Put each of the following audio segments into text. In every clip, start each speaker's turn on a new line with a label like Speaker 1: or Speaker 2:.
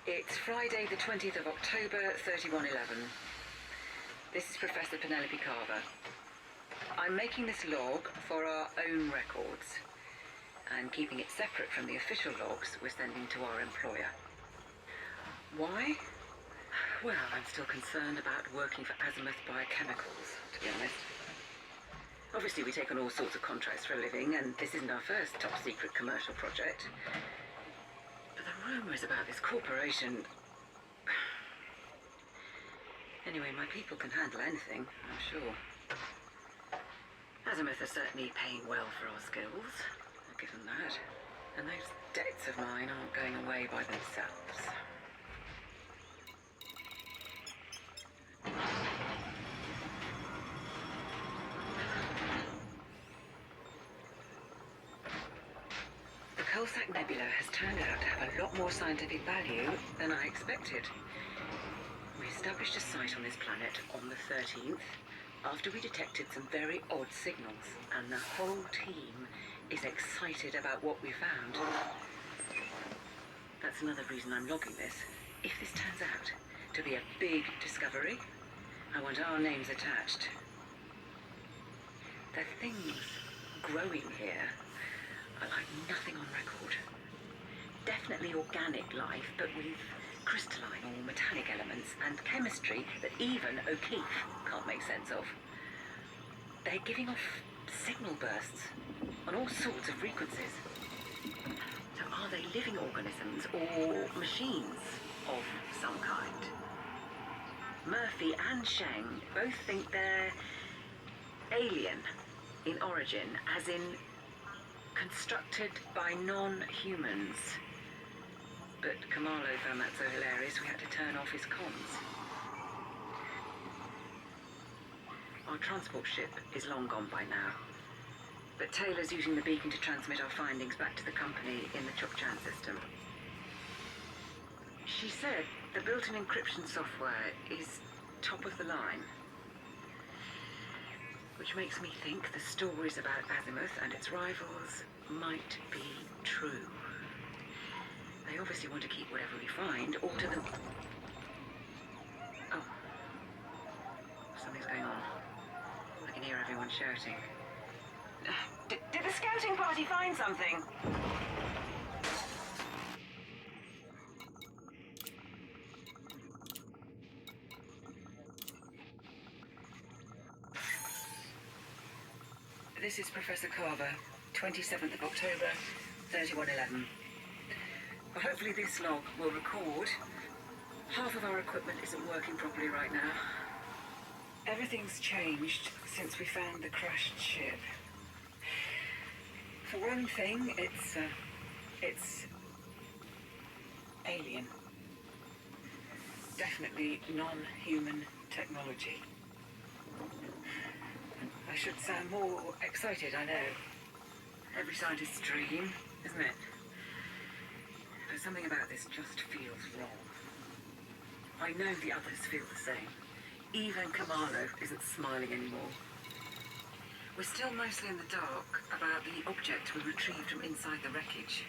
Speaker 1: It's Friday the 20th of October, 3111. This is Professor Penelope Carver. I'm making this log for our own records and keeping it separate from the official logs we're sending to our employer. Why? Well, I'm still concerned about working for Azimuth Biochemicals, to be honest. Obviously, we take on all sorts of contracts for a living, and this isn't our first top-secret commercial project. But the rumours about this corporation... Anyway, my people can handle anything, I'm sure. Azimuth are certainly paying well for our skills, I'll give them that. And those debts of mine aren't going away by themselves. The Sac Nebula has turned out to have a lot more scientific value than I expected. We established a site on this planet on the 13th after we detected some very odd signals, and the whole team is excited about what we found. That's another reason I'm logging this. If this turns out to be a big discovery, I want our names attached. The things growing here are like nothing on record. Definitely organic life, but with crystalline or metallic elements and chemistry that even O'Keefe can't make sense of. They're giving off signal bursts on all sorts of frequencies. So are they living organisms or machines of some kind? Murphy and Sheng both think they're alien in origin, as in constructed by non-humans. But Kamalo found that so hilarious we had to turn off his comms. Our transport ship is long gone by now, but Taylor's using the beacon to transmit our findings back to the company in the Chokchan system. She said the built-in encryption software is top of the line, which makes me think the stories about Azimuth and its rivals might be true. They obviously want to keep whatever we find, or to them... Oh. Something's going on. I can hear everyone shouting. Did the scouting party find something? This is Professor Carver, 27th of October, 3111. Well, hopefully this log will record. Half of our equipment isn't working properly right now. Everything's changed since we found the crashed ship. For one thing, it's alien. Definitely non-human technology. I should sound more excited, I know. Every scientist's dream, isn't it? But something about this just feels wrong. I know the others feel the same. Even Kamalo isn't smiling anymore. We're still mostly in the dark about the object we retrieved from inside the wreckage.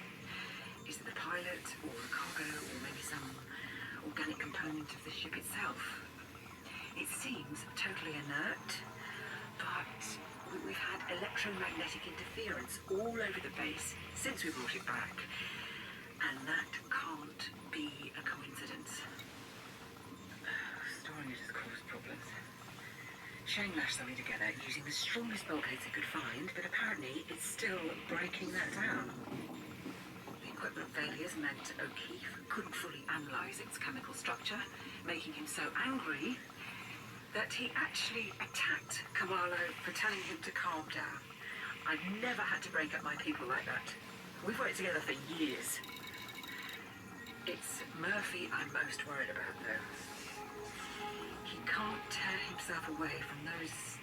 Speaker 1: Is it the pilot, or a cargo, or maybe some organic component of the ship itself? It seems totally inert, but we've had electromagnetic interference all over the base since we brought it back. And that can't be a coincidence. Storing it has caused problems. Sheng lashed something together using the strongest bulkheads it could find, but apparently it's still breaking that down. The equipment failures meant O'Keefe couldn't fully analyse its chemical structure, making him so angry that he actually attacked Kamalo for telling him to calm down. I've never had to break up my people like that. We've worked together for years. It's Murphy I'm most worried about, though. He can't tear himself away from those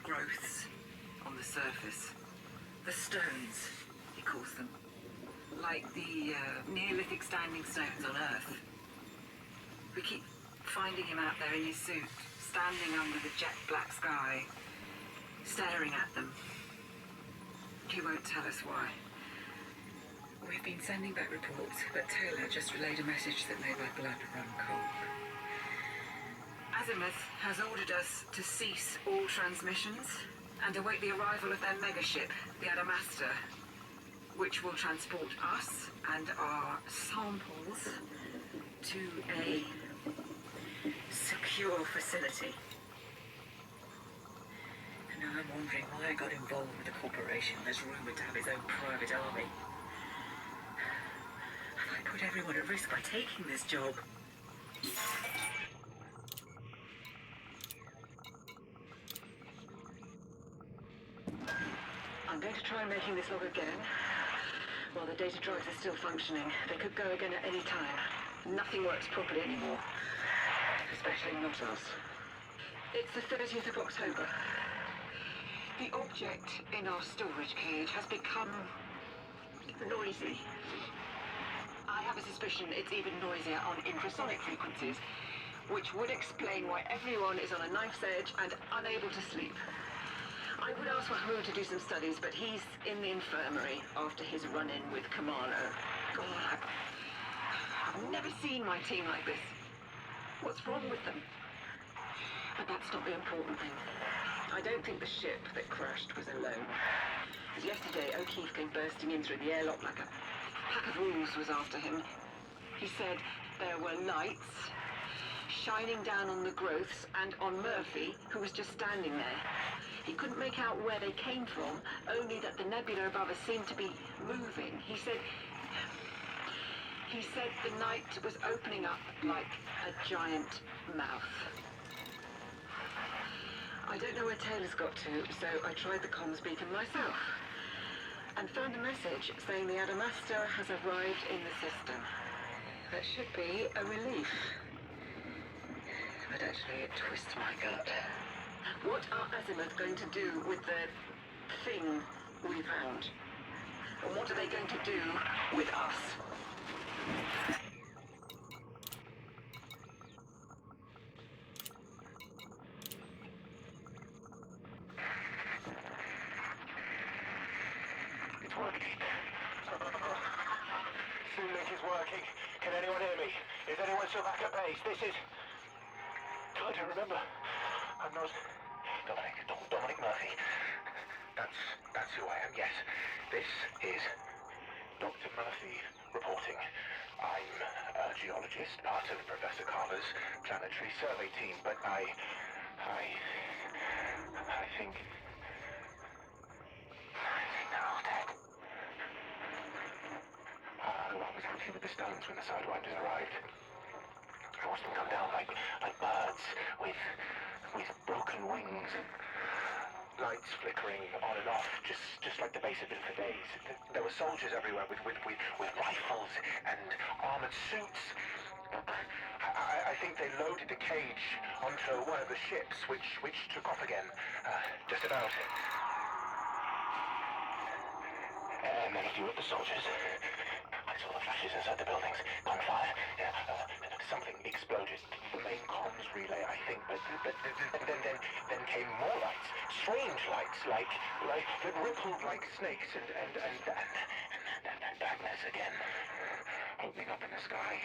Speaker 1: growths on the surface. The stones, he calls them. Like the Neolithic standing stones on Earth. We keep finding him out there in his suit, standing under the jet black sky, staring at them. He won't tell us why. We've been sending back reports, but Taylor just relayed a message that made my blood run cold. Azimuth has ordered us to cease all transmissions and await the arrival of their megaship, the Adamastor, which will transport us and our samples to a secure facility. And now I'm wondering why I got involved with a corporation that's rumoured to have its own private army. Have I put everyone at risk by taking this job? I'm going to try making this log again. While the data drives are still functioning, they could go again at any time. Nothing works properly anymore. Especially not us. It's the 30th of October. The object in our storage cage has become noisy. I have a suspicion it's even noisier on infrasonic frequencies, which would explain why everyone is on a knife's edge and unable to sleep. I would ask Mahmoud to do some studies, but he's in the infirmary after his run-in with Kamano. God, I've never seen my team like this. What's wrong with them? But that's not the important thing. I don't think the ship that crashed was alone. As yesterday, O'Keefe came bursting in through the airlock like a pack of wolves was after him. He said there were lights shining down on the growths and on Murphy, who was just standing there. He couldn't make out where they came from, only that the nebula above us seemed to be moving. He said the night was opening up like a giant mouth. I don't know where Taylor's got to, so I tried the comms beacon myself and found a message saying the Adamastor has arrived in the system. That should be a relief. But actually it twists my gut. What are Azimuth going to do with the thing we found? And what are they going to do with us?
Speaker 2: It's working. Link is working. Can anyone hear me? Is anyone still back at base? This is... I don't remember. I'm not... Dominic Murphy. That's who I am, yes. This is Dr. Murphy reporting. I'm a geologist, part of Professor Carver's planetary survey team, but I think they're all dead. I was hunting with the stones when the Sidewinders arrived. I watched them come down like birds with broken wings and lights flickering on and off, just like the base had been for days. There were soldiers everywhere with rifles and armored suits. I think they loaded the cage onto one of the ships, which took off again, just about. And then a few of the soldiers. I saw the flashes inside the buildings. Gunfire. Something exploded. The main comms relay, I think. But then came more lights. Strange lights, like that rippled like snakes, and darkness again, opening up in the sky.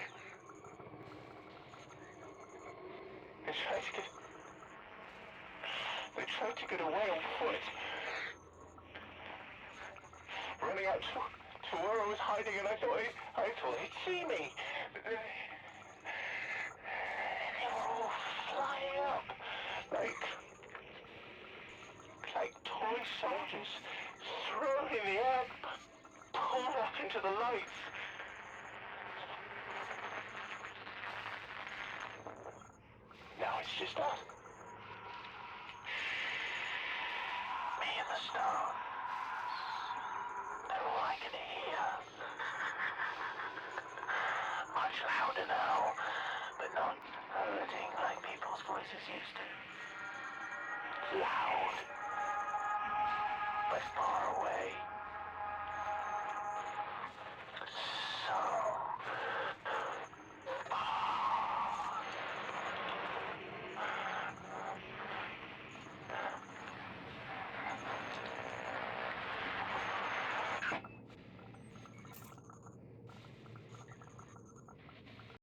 Speaker 2: They tried to get away on foot. Running out to where I was hiding, and I thought he'd see me. They were all flying up, like toy soldiers, thrown in the air, pulled up into the lights. Now it's just us. Me and the stone. They're all I can hear. Much louder now, but not hurting like people's voices used to. Loud, but far away. So